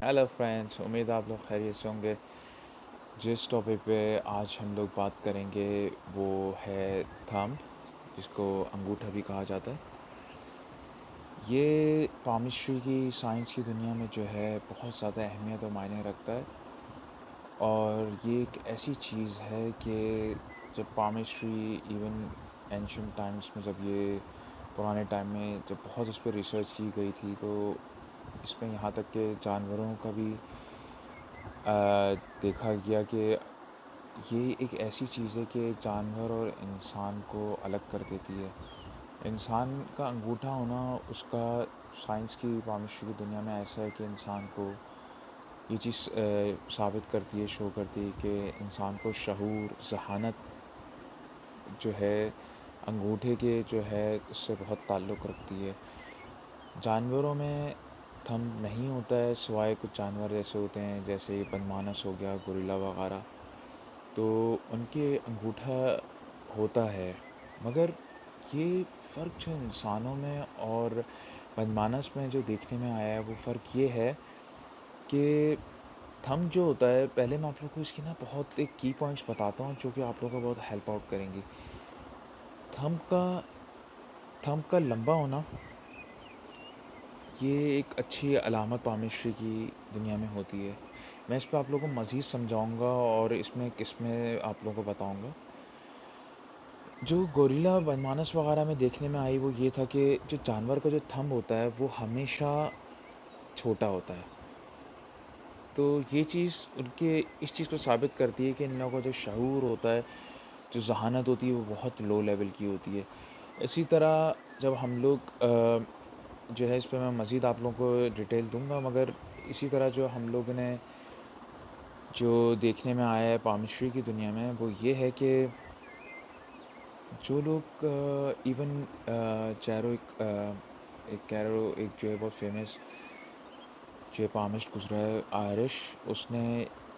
Hello friends, उम्मीद है आप लोग खैरियत से होंगे। जिस टॉपिक पे आज हम लोग बात करेंगे वो है थंब, जिसको अंगूठा भी कहा जाता है। ये पामिस्ट्री की साइंस की दुनिया में जो है बहुत ज़्यादा अहमियत और मायने रखता है। और ये एक ऐसी चीज़ है कि जब पामिस्ट्री इवन एंशियंट टाइम्स में, जब ये पुराने टाइम में जब बहुत इस पर रिसर्च की गई थी, तो इसमें यहाँ तक के जानवरों का भी देखा गया कि ये एक ऐसी चीज़ है कि जानवर और इंसान को अलग कर देती है। इंसान का अंगूठा होना उसका साइंस की पामिस्ट्री की दुनिया में ऐसा है कि इंसान को ये चीज़ साबित करती है, शो करती है कि इंसान को शऊर, ज़हानत जो है अंगूठे के जो है उससे बहुत ताल्लुक़ रखती है। जानवरों में थंब नहीं होता है, सिवाय कुछ जानवर ऐसे होते हैं जैसे बनमानस हो गया, गोरिल्ला वगैरह, तो उनके अंगूठा होता है। मगर ये फ़र्क जो इंसानों में और बनमानस में जो देखने में आया है, वो फ़र्क ये है कि थंब जो होता है, पहले मैं आप लोगों को इसकी ना बहुत एक की पॉइंट्स बताता हूँ जो कि आप लोगों को बहुत हेल्प आउट करेंगी। थंब का थंब का लंबा होना ये एक अच्छी अलामत पामिस्ट्री की दुनिया में होती है। मैं इस पे आप लोगों को मज़ीद समझाऊँगा और इसमें किस्में आप लोगों को बताऊँगा। जो गोरिल्ला बनमानस वगैरह में देखने में आई वो ये था कि जो जानवर का जो थंब होता है वो हमेशा छोटा होता है। तो ये चीज़ उनके इस चीज़ को साबित करती है कि इन लोगों का जो शऊर होता है, जो ज़हानत होती है, वो बहुत लो लेवल की होती है। इसी तरह जब हम लोग जो है इस पे मैं मज़ीद आप लोगों को डिटेल दूँगा, मगर इसी तरह जो हम लोगों ने जो देखने में आया है पामिस्ट्री की दुनिया में, वो ये है कि जो लोग इवन चैरो एक कैरो एक जो है बहुत फेमस जो है पामिस्ट गुजरा है आयरिश, उसने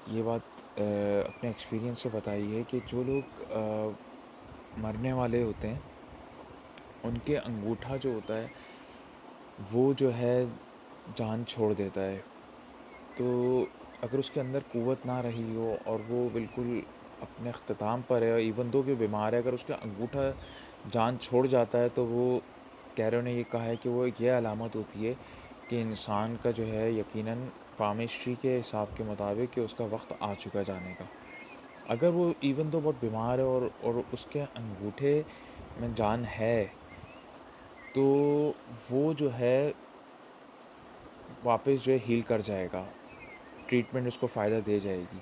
ये बात अपने एक्सपीरियंस से बताई है कि जो लोग मरने वाले होते हैं उनके अंगूठा जो होता है वो जो है जान छोड़ देता है। तो अगर उसके अंदर क़ुव्वत ना रही हो और वो बिल्कुल अपने अख्ताम पर है, इवन दो कि बीमार है, अगर उसका अंगूठा जान छोड़ जाता है तो वो कैरो ने ये कहा है कि वो एक ये अलामत होती है कि इंसान का जो है यकीनन पामिस्ट्री के हिसाब के मुताबिक कि उसका वक्त आ चुका है जाने का। अगर वो इवन तो बहुत बीमार है और उसके अंगूठे में जान है, तो वो जो है वापस जो है हील कर जाएगा, ट्रीटमेंट उसको फ़ायदा दे जाएगी।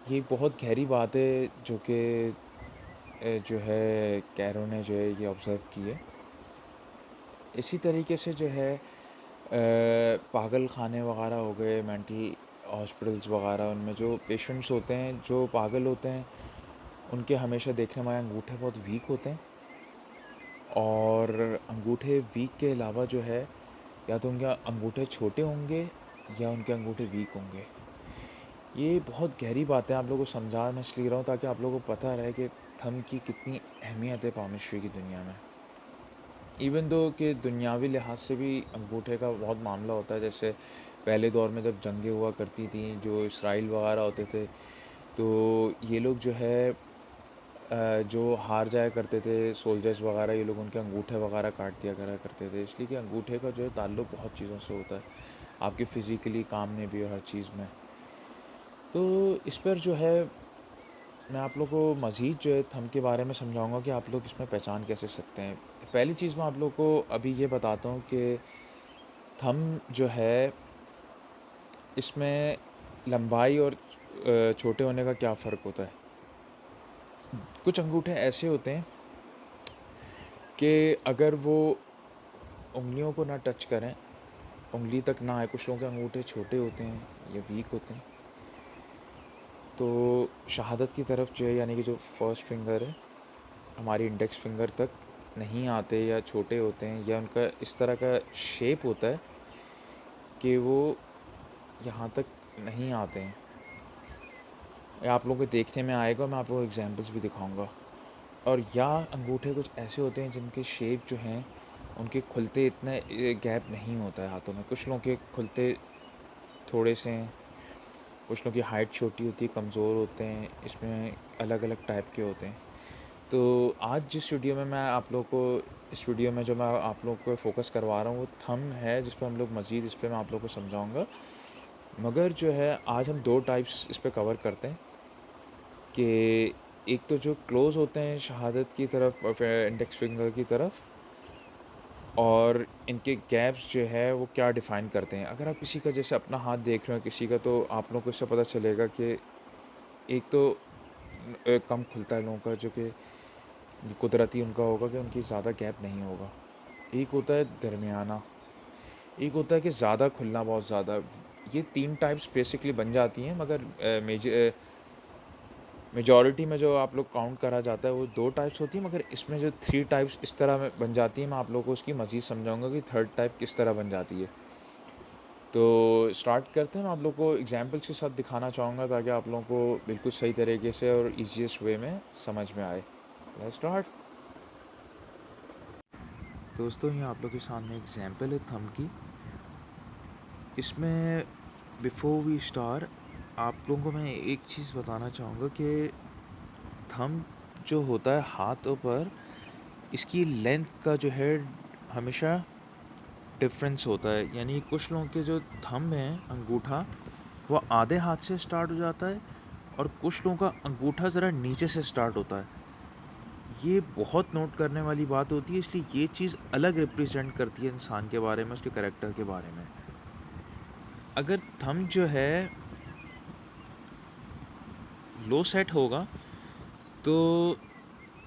ये एक बहुत गहरी बात है जो कि जो है कैरो ने जो है ये ऑब्ज़र्व की है। इसी तरीके से जो है पागल खाने वगैरह हो गए, मेंटल हॉस्पिटल्स वगैरह, उनमें जो पेशेंट्स होते हैं जो पागल होते हैं, उनके हमेशा देखने में अंगूठे बहुत वीक होते हैं। और अंगूठे वीक के अलावा जो है या तो उनके अंगूठे छोटे होंगे या उनके अंगूठे वीक होंगे। ये बहुत गहरी बात है, आप लोगों को समझा मैं इसलिए रहा हूँ ताकि आप लोगों को पता रहे कि थंब की कितनी अहमियत है पामिस्ट्री की दुनिया में। इवन दो कि दुनियावी लिहाज से भी अंगूठे का बहुत मामला होता है। जैसे पहले दौर में जब जंगें हुआ करती थी, जो इसराइल वगैरह होते थे, तो ये लोग जो है जो हार जाया करते थे सोल्जर्स वगैरह, ये लोग उनके अंगूठे वगैरह काट दिया करा करते थे, इसलिए कि अंगूठे का जो है ताल्लुक़ बहुत चीज़ों से होता है, आपके फ़िज़िकली काम में भी और हर चीज़ में। तो इस पर जो है मैं आप लोग को मज़ीद जो है थंब के बारे में समझाऊँगा कि आप लोग इसमें पहचान कैसे सकते हैं। पहली चीज़ मैं आप लोग को अभी ये बताता हूँ कि थंब जो है इसमें लंबाई और छोटे होने का क्या फ़र्क होता है। कुछ अंगूठे ऐसे होते हैं कि अगर वो उँगलियों को ना टच करें, उँगली तक ना आए, कुछ लोगों के अंगूठे छोटे होते हैं या वीक होते हैं, तो शहादत की तरफ जो है यानी कि जो फर्स्ट फिंगर है हमारी इंडेक्स फिंगर तक नहीं आते या छोटे होते हैं, या उनका इस तरह का शेप होता है कि वो यहाँ तक नहीं आते हैं, या आप लोगों को देखने में आएगा, मैं आपको एग्जांपल्स भी दिखाऊंगा। और या अंगूठे कुछ ऐसे होते हैं जिनके शेप जो हैं उनके खुलते इतने गैप नहीं होता है हाथों में, कुछ लोगों के खुलते थोड़े से हैं, कुछ लोगों की हाइट छोटी होती है, कमज़ोर होते हैं, इसमें अलग अलग टाइप के होते हैं। तो आज जिस वीडियो में मैं आप लोगों को इस वीडियो में जो मैं आप लोगों को फ़ोकस करवा रहा हूँ वो थंब है, जिस पे हम लोग मज़ीद इस पे मैं आप लोगों को समझाऊँगा। मगर जो है आज हम 2 टाइप्स इस पे कवर करते हैं कि एक तो जो क्लोज़ होते हैं शहादत की तरफ और फिर इंडेक्स फिंगर की तरफ, और इनके गैप्स जो है वो क्या डिफ़ाइन करते हैं। अगर आप किसी का जैसे अपना हाथ देख रहे हो किसी का, तो आप लोगों को इससे पता चलेगा कि एक तो कम खुलता है लोगों का, जो कि कुदरती उनका होगा कि उनकी ज़्यादा गैप नहीं होगा। एक होता है दरमियाना, एक होता है कि ज़्यादा खुलना बहुत ज़्यादा। ये 3 टाइप्स बेसिकली बन जाती हैं, मगर मेजॉरिटी में जो आप लोग काउंट करा जाता है वो 2 टाइप्स होती है, मगर इसमें जो 3 टाइप्स इस तरह में बन जाती है, मैं आप लोगों को उसकी मज़ीद समझाऊँगा कि थर्ड टाइप किस तरह बन जाती है। तो स्टार्ट करते हैं। मैं आप लोगों को एग्ज़ाम्पल्स के साथ दिखाना चाहूँगा ताकि आप लोगों को बिल्कुल सही तरीके से और ईज़ीएस्ट वे में समझ में आए। Let's start. दोस्तों, ये आप लोगों के सामने एग्ज़ाम्पल है थंब की। इसमें बिफोर वी स्टार्ट आप लोगों को मैं एक चीज़ बताना चाहूँगा कि थंब जो होता है हाथों पर, इसकी लेंथ का जो है हमेशा डिफरेंस होता है। यानी कुछ लोगों के जो थंब हैं अंगूठा, वो आधे हाथ से स्टार्ट हो जाता है और कुछ लोगों का अंगूठा ज़रा नीचे से स्टार्ट होता है। ये बहुत नोट करने वाली बात होती है, इसलिए ये चीज़ अलग रिप्रेजेंट करती है इंसान के बारे में, उसके कैरेक्टर के बारे में। अगर थंब जो है लो सेट होगा तो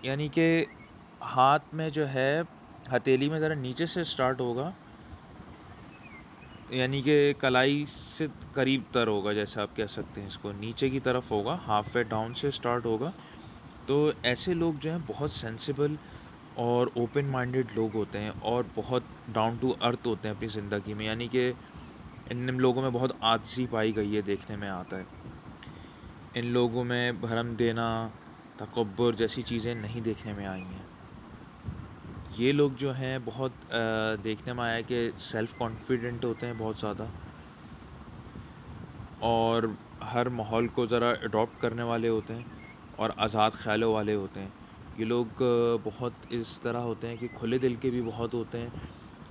यानी कि हाथ में जो है हथेली में ज़रा नीचे से स्टार्ट होगा, यानी कि कलाई से करीब तर होगा, जैसे आप कह सकते हैं, इसको नीचे की तरफ होगा, हाफ वे डाउन से स्टार्ट होगा। तो ऐसे लोग जो हैं बहुत सेंसिबल और ओपन माइंडेड लोग होते हैं और बहुत डाउन टू अर्थ होते हैं अपनी ज़िंदगी में। यानी कि इन लोगों में बहुत आजिज़ी पाई गई है, देखने में आता है। इन लोगों में भरम देना, तकब्बुर जैसी चीज़ें नहीं देखने में आई हैं। ये लोग जो हैं बहुत देखने में आया है कि सेल्फ़ कॉन्फिडेंट होते हैं बहुत ज़्यादा, और हर माहौल को ज़रा अडॉप्ट करने वाले होते हैं और आज़ाद ख़्यालों वाले होते हैं। ये लोग बहुत इस तरह होते हैं कि खुले दिल के भी बहुत होते हैं,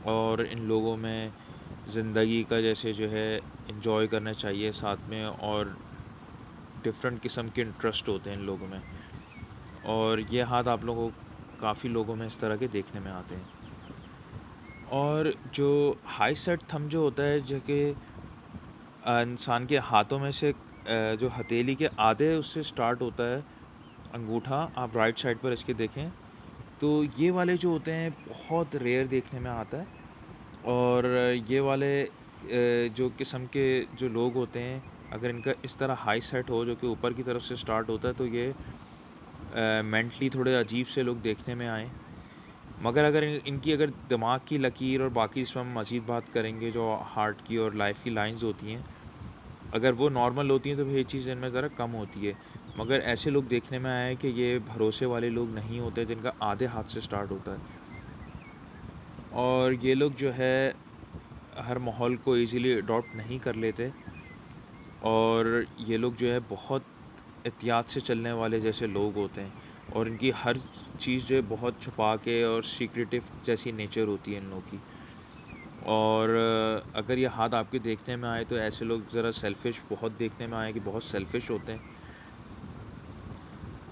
और इन लोगों में ज़िंदगी का जैसे जो है एंजॉय करना चाहिए साथ में, और डिफरेंट किस्म के इंटरेस्ट होते हैं इन लोगों में। और ये हाथ आप लोगों को काफ़ी लोगों में इस तरह के देखने में आते हैं। और जो हाई सेट थंब जो होता है, जो कि इंसान के हाथों में से जो हथेली के आधे उससे स्टार्ट होता है अंगूठा, आप राइट साइड पर इसके देखें, तो ये वाले जो होते हैं बहुत रेयर देखने में आता है। और ये वाले जो किस्म के जो लोग होते हैं, अगर इनका इस तरह हाई सेट हो जो कि ऊपर की तरफ से स्टार्ट होता है, तो ये मेंटली थोड़े अजीब से लोग देखने में आए। मगर अगर इनकी अगर दिमाग की लकीर और बाकी इसमें हम मज़ीद बात करेंगे, जो हार्ट की और लाइफ की लाइंस होती हैं, अगर वो नॉर्मल होती हैं तो ये चीज़ इनमें ज़रा कम होती है। मगर ऐसे लोग देखने में आए हैं कि ये भरोसे वाले लोग नहीं होते जिनका आधे हाथ से स्टार्ट होता है। और ये लोग जो है हर माहौल को ईज़िली अडॉप्ट नहीं कर लेते, और ये लोग जो है बहुत एहतियात से चलने वाले जैसे लोग होते हैं, और इनकी हर चीज़ जो है बहुत छुपा के और सीक्रेटिव जैसी नेचर होती है इन लोगों की। और अगर ये हाथ आपके देखने में आए तो ऐसे लोग ज़रा सेल्फ़िश बहुत देखने में आए कि बहुत सेल्फ़िश होते हैं,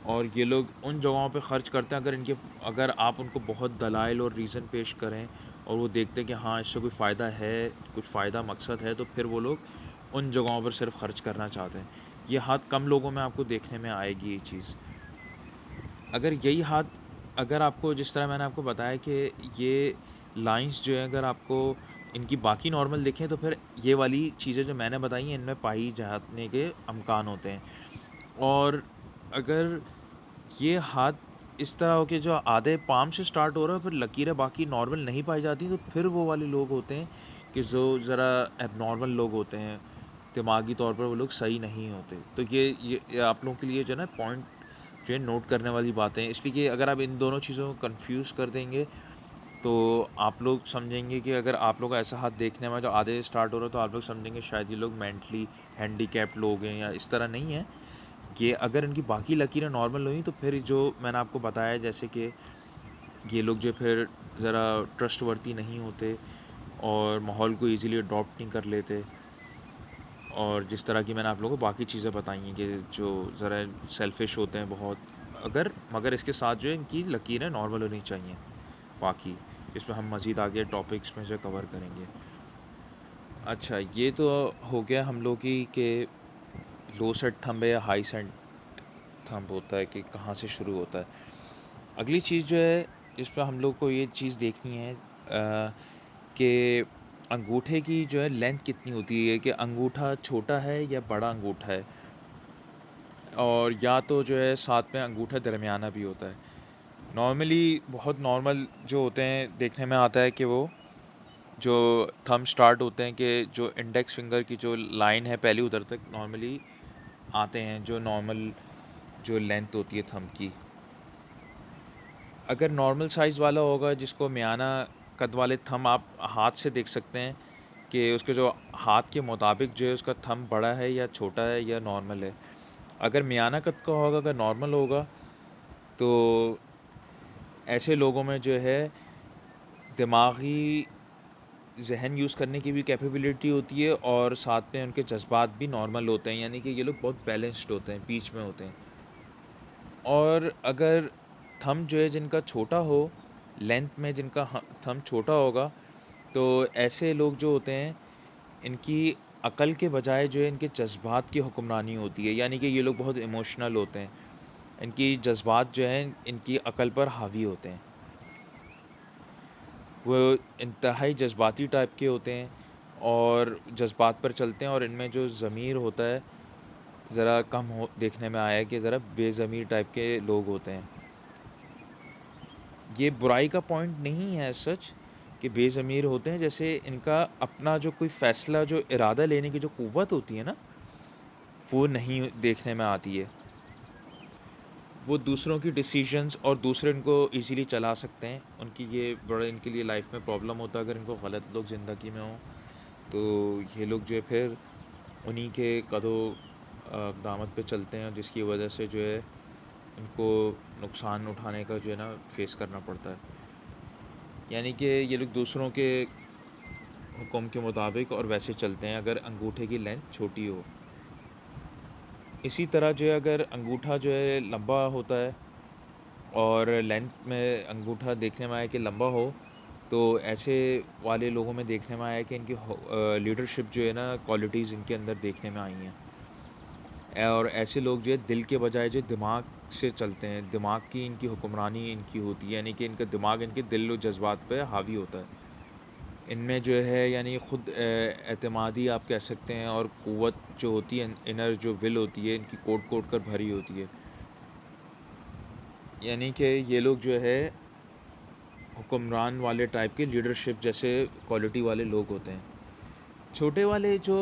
और ये लोग उन जगहों पे ख़र्च करते हैं अगर आप उनको बहुत दलाइल और रीज़न पेश करें और वो देखते हैं कि हाँ, इससे कोई फ़ायदा है, कुछ फ़ायदा मकसद है, तो फिर वो लोग उन जगहों पर सिर्फ़ ख़र्च करना चाहते हैं। ये हाथ कम लोगों में आपको देखने में आएगी ये चीज़। अगर यही हाथ, अगर आपको जिस तरह मैंने आपको बताया कि ये लाइंस जो हैं, अगर आपको इनकी बाकी नॉर्मल दिखें, तो फिर ये वाली चीज़ें जो मैंने बताई हैं, इनमें पाई जाने के अमकान होते हैं। और अगर ये हाथ इस तरह हो कि जो आधे पाम से स्टार्ट हो रहा है, फिर लकीरें बाकी नॉर्मल नहीं पाई जाती, तो फिर वो वाले लोग होते हैं कि जो ज़रा एबनॉर्मल लोग होते हैं, दिमागी तौर पर वो लोग सही नहीं होते। तो ये आप लोगों के लिए जो है ना पॉइंट जो है नोट करने वाली बातें हैं, इसलिए कि अगर आप इन दोनों चीज़ों को कंफ्यूज कर देंगे तो आप लोग समझेंगे कि अगर आप लोग ऐसा हाथ देखने में जो आधे स्टार्ट हो रहा है तो आप लोग समझेंगे शायद ये लोग मेंटली हैंडीकैप्ड लोग हैं या इस तरह नहीं है। ये अगर इनकी बाकी लकीरें नॉर्मल हुई तो फिर जो मैंने आपको बताया जैसे कि ये लोग जो फिर ज़रा ट्रस्टवर्थी नहीं होते और माहौल को ईज़िली अडॉप्ट नहीं कर लेते, और जिस तरह की मैंने आप लोगों को बाकी चीज़ें बताई हैं कि जो ज़रा सेल्फिश होते हैं बहुत, अगर मगर इसके साथ जो है इनकी लकीरें नॉर्मल होनी चाहिए बाकी, इस पे हम मज़ीद आगे टॉपिक्स में जो कवर करेंगे। अच्छा, ये तो हो गया हम लोग की कि लो सेट थंब है या हाई सेट थंब होता है कि कहाँ से शुरू होता है। अगली चीज़ जो है इस पे हम लोग को ये चीज़ देखनी है कि अंगूठे की जो है लेंथ कितनी होती है, कि अंगूठा छोटा है या बड़ा अंगूठा है, और या तो जो है साथ में अंगूठा दरमियाना भी होता है। नॉर्मली बहुत नॉर्मल जो होते हैं देखने में आता है कि वो जो थंब स्टार्ट होते हैं कि जो इंडेक्स फिंगर की जो लाइन है पहली उधर तक नॉर्मली आते हैं, जो नॉर्मल जो लेंथ होती है थंब की। अगर नॉर्मल साइज़ वाला होगा जिसको मियाना कद वाले थंब आप हाथ से देख सकते हैं कि उसके जो हाथ के मुताबिक जो है उसका थंब बड़ा है या छोटा है या नॉर्मल है। अगर मियाना कद का होगा, अगर नॉर्मल होगा, तो ऐसे लोगों में जो है दिमागी ज़हन यूज़ करने की भी कैपेबिलिटी होती है और साथ में उनके जज़्बात भी नॉर्मल होते हैं, यानी कि ये लोग बहुत बैलेंस्ड होते हैं, बीच में होते हैं। और अगर थंब जो है जिनका छोटा हो, लेंथ में जिनका थंब छोटा होगा, तो ऐसे लोग जो होते हैं, इनकी अकल के बजाय जो है इनके जज़्बात की हुक्मरानी होती है, यानी कि ये लोग बहुत इमोशनल होते हैं। इनकी जज़्बात जो हैं, इनकी अकल पर हावी होते हैं। वो इंतहाई जज़्बाती टाइप के होते हैं और जज़्बात पर चलते हैं, और इनमें जो ज़मीर होता है, ज़रा कम हो देखने में आया है कि ज़रा बेज़मीर टाइप के लोग होते हैं। ये बुराई का पॉइंट नहीं है सच कि बेज़मीर होते हैं, जैसे इनका अपना जो कोई फ़ैसला, जो इरादा लेने की जो क़ुव्वत होती है ना, वो नहीं देखने में आती है। वो दूसरों की डिसीजंस और दूसरे इनको ईज़िली चला सकते हैं। उनकी ये बड़ा इनके लिए लाइफ़ में प्रॉब्लम होता है अगर इनको गलत लोग ज़िंदगी में हों, तो ये लोग जो है फिर उन्हीं के इक़दामत पे चलते हैं, जिसकी वजह से जो है इनको नुकसान उठाने का जो है ना फ़ेस करना पड़ता है। यानी कि ये लोग दूसरों के हुक्म के मुताबिक और वैसे चलते हैं अगर अंगूठे की लेंथ छोटी हो। इसी तरह जो है अगर अंगूठा जो है लंबा होता है और लेंथ में अंगूठा देखने में आया कि लंबा हो, तो ऐसे वाले लोगों में देखने में आया कि इनकी लीडरशिप जो है ना क्वालिटीज़ इनके अंदर देखने में आई हैं। और ऐसे लोग जो है दिल के बजाय जो दिमाग से चलते हैं, दिमाग की इनकी हुक्मरानी इनकी होती है, यानी कि इनका दिमाग इनके दिल और जज़्बात पे हावी होता है। इनमें जो है यानी खुद एतमादी आप कह सकते हैं, और क़ुव्वत जो होती है, इनर जो विल होती है, इनकी कोट-कोट कर भरी होती है। यानी कि ये लोग जो है हुक्मरान वाले टाइप के लीडरशिप जैसे क्वालिटी वाले लोग होते हैं। छोटे वाले जो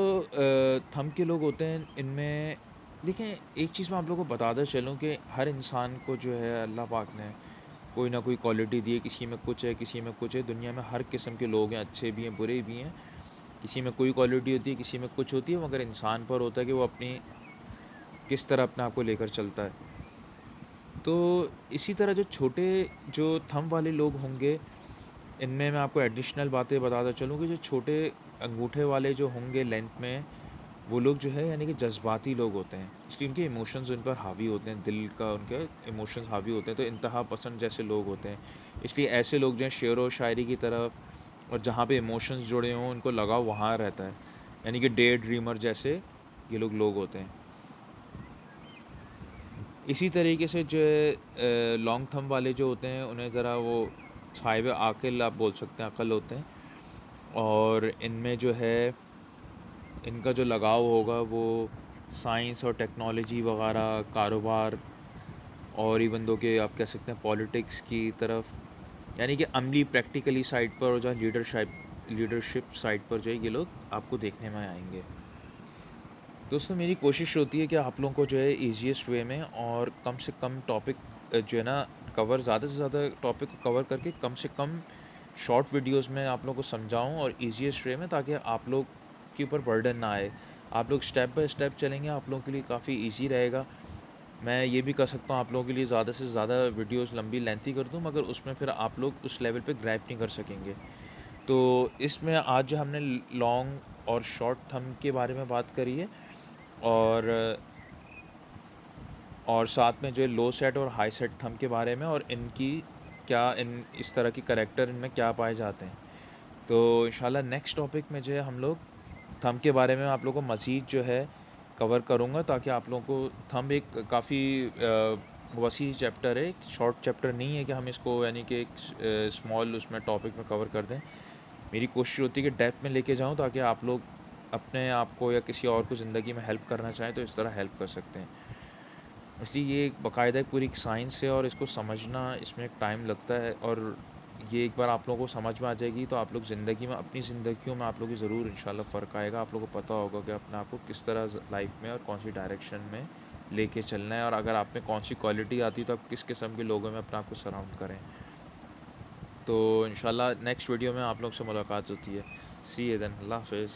थंब के लोग होते हैं, इनमें देखें, एक चीज़ मैं आप लोगों को बताता चलूँ कि हर इंसान को जो है अल्लाह पाक ने कोई ना कोई क्वालिटी दी है, किसी में कुछ है, किसी में कुछ है। दुनिया में हर किस्म के लोग हैं, अच्छे भी हैं, बुरे भी हैं। किसी में कोई क्वालिटी होती है, किसी में कुछ होती है, मगर इंसान पर होता है कि वो अपनी किस तरह अपने आप को लेकर चलता है। तो इसी तरह जो छोटे जो थंब वाले लोग होंगे, इनमें मैं आपको एडिशनल बातें बताता चलूँ कि जो छोटे अंगूठे वाले जो होंगे लेंथ में, वो लोग जो है यानी कि जज़्बाती लोग होते हैं। इसलिए उनके इमोशंस उन पर हावी होते हैं, दिल का उनके इमोशंस हावी होते हैं, तो इंतहा पसंद जैसे लोग होते हैं। इसलिए ऐसे लोग जो हैं शेरो और शायरी की तरफ और जहाँ पे इमोशंस जुड़े हों, उनको लगाव वहाँ रहता है। यानी कि डे ड्रीमर जैसे ये लोग होते हैं। इसी तरीके से जो है लॉन्ग थंब वाले जो होते हैं, उन्हें ज़रा वो साहिब आकिल आप बोल सकते हैं, अक्ल होते हैं, और इनमें जो है इनका जो लगाव होगा वो साइंस और टेक्नोलॉजी वगैरह, कारोबार, और इवन दो कि आप कह सकते हैं पॉलिटिक्स की तरफ, यानी कि अमली प्रैक्टिकली साइड पर, और जहाँ लीडरशिप साइड पर जो है ये लोग आपको देखने में आएंगे। दोस्तों, मेरी कोशिश होती है कि आप लोगों को जो है ईज़ीएस्ट वे में और कम से कम टॉपिक जो है ना कवर, ज़्यादा से ज़्यादा टॉपिक को कवर करके कम से कम शॉर्ट वीडियोस में आप लोगों को समझाऊँ और ईज़ीएस्ट वे में, ताकि आप लोग के ऊपर बर्डन ना आए। आप लोग स्टेप बाय स्टेप चलेंगे, आप लोगों के लिए काफ़ी ईज़ी रहेगा। मैं ये भी कर सकता हूँ आप लोगों के लिए ज़्यादा से ज़्यादा वीडियोस लंबी लेंथी कर दूँ, मगर उसमें फिर आप लोग उस लेवल पे ग्रैब नहीं कर सकेंगे। तो इसमें आज जो हमने लॉन्ग और शॉर्ट थंब के बारे में बात करी है, और साथ में जो है लो सेट और हाई सेट थंब के बारे में, और इनकी क्या, इन इस तरह की करैक्टर इनमें क्या पाए जाते हैं। तो इंशाल्लाह नेक्स्ट टॉपिक में जो है हम लोग थंब के बारे में आप लोगों को मज़ीद जो है कवर करूँगा, ताकि आप लोगों को थंब एक काफ़ी वसी चैप्टर है, एक शॉर्ट चैप्टर नहीं है कि हम इसको यानी कि एक स्मॉल उसमें टॉपिक में कवर कर दें। मेरी कोशिश होती है कि डेप्थ में लेके जाऊँ, ताकि आप लोग अपने आप को या किसी और को ज़िंदगी में हेल्प करना चाहें तो इस तरह हेल्प कर सकते हैं। इसलिए ये एक बाकायदा पूरी एक साइंस है, और इसको समझना इसमें एक टाइम लगता है, और ये एक बार आप लोगों को समझ में आ जाएगी तो आप लोग ज़िंदगी में, अपनी ज़िंदगियों में आप लोगों की ज़रूर इंशाल्लाह फ़र्क आएगा। आप लोगों को पता होगा कि अपने आप को किस तरह लाइफ में और कौन सी डायरेक्शन में लेके चलना है, और अगर आप में कौन सी क्वालिटी आती है तो आप किस किस्म के लोगों में अपने आप को सराउंड करें। तो इंशाल्लाह नेक्स्ट वीडियो में आप लोग से मुलाकात होती है। सी यू देन, अल्लाह हाफ़िज़।